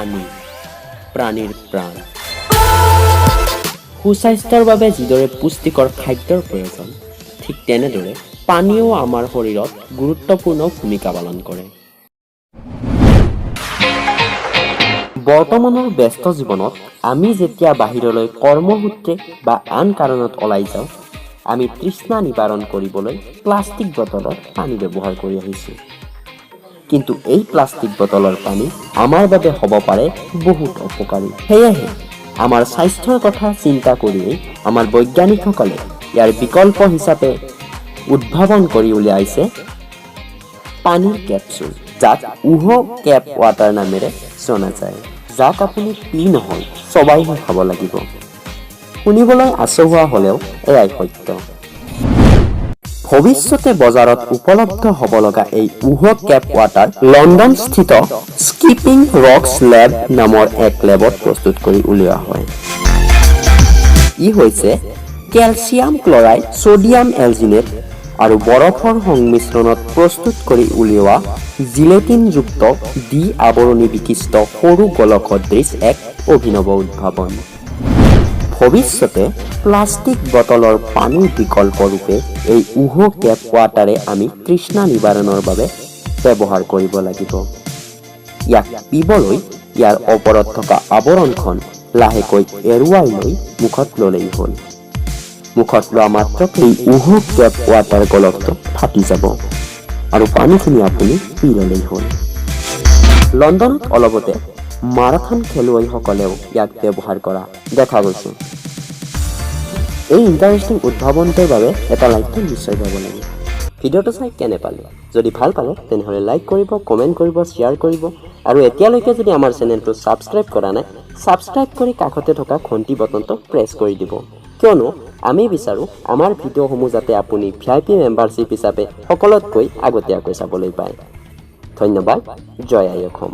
পানী প্ৰাণীৰ প্ৰাণ। সুস্বাস্থ্যৰ বাবে যিদৰে পুষ্টিকৰ খাদ্যৰ প্ৰয়োজন, ঠিক তেনেদৰে পানীও আমাৰ শৰীৰত গুৰুত্বপূৰ্ণ ভূমিকা পালন কৰে। বৰ্তমানৰ ব্যস্ত জীৱনত আমি যেতিয়া বাহিৰলৈ কৰ্মসূত্ৰে বা আন কাৰণত ওলাই যাওঁ, আমি তৃষ্ণা নিবাৰণ কৰিবলৈ প্লাষ্টিক বটলত পানী ব্যৱহাৰ কৰি আহিছোঁ। কিন্তু এই প্লাষ্টিক বটলৰ পানী আমাৰ বাবে হ'ব পাৰে বহুত অপকাৰী। সেয়েহে আমাৰ স্বাস্থ্যৰ কথা চিন্তা কৰিয়েই আমাৰ বৈজ্ঞানিকসকলে ইয়াৰ বিকল্প হিচাপে উদ্ভাৱন কৰি উলিয়াইছে পানীৰ কেপচুল, যাক উহ কেপ ৱাটাৰ নামেৰে জনা যায়, যাক আপুনি পি নহয় চবাইহে খাব লাগিব। শুনিবলৈ আচহুৱা হ'লেও এয়াই সত্য। ভৱিষ্যতে বজাৰত উপলব্ধ হ'ব লগা এই উহ কেপ ৱাটাৰ লণ্ডনস্থিত স্কিপিং ৰকছ লেব নামৰ এক লেবত প্ৰস্তুত কৰি উলিওৱা হয়। ই হৈছে কেলছিয়াম ক্লৰাইড, ছডিয়াম এলজিনেট আৰু বৰফৰ সংমিশ্ৰণত প্ৰস্তুত কৰি উলিওৱা জিলেটিনযুক্ত আৱৰণী বিশিষ্ট সৰু গোলক সদৃশ এক অভিনৱ উদ্ভাৱন। ভৱিষ্যতে প্লাষ্টিক বটলৰ পানীৰ বিকল্প ৰূপে এই উহ কেপ ৱাটাৰে আমি তৃষ্ণা নিবাৰণৰ বাবে ব্যৱহাৰ কৰিব লাগিব। ইয়াক পিবলৈ ইয়াৰ ওপৰত থকা আৱৰণখন লাহেকৈ এৰুৱাই লৈ মুখত ল'লেই হ'ল। মুখত লোৱা মাত্ৰকে এই উহ কেপ ৱাটাৰ গোলকটো ফাটি যাব আৰু পানীখিনি আপুনি পি ল'লেই হ'ল। লণ্ডনত অলপতে মাৰাথন খেলুৱৈসকলেও ইয়াক ব্যৱহাৰ কৰা দেখা গৈছে। এই ইণ্টাৰেষ্টিং উদ্ভাৱনটোৰ বাবে এটা লাইকটো নিশ্চয় পাব লাগে। ভিডিঅ'টো চাই কেনে পালে? যদি ভাল পালে তেনেহ'লে লাইক কৰিব, কমেণ্ট কৰিব, শ্বেয়াৰ কৰিব আৰু এতিয়ালৈকে যদি আমাৰ চেনেলটো ছাবস্ক্ৰাইব কৰা নাই, ছাবস্ক্ৰাইব কৰি কাষতে থকা ঘণ্টি বটনটো প্ৰেছ কৰি দিব, কিয়নো আমি বিচাৰোঁ আমাৰ ভিডিঅ'সমূহ যাতে আপুনি VIP মেম্বাৰশ্বিপ হিচাপে সকলোতকৈ আগতীয়াকৈ চাবলৈ পায়। ধন্যবাদ। জয় আই অসম।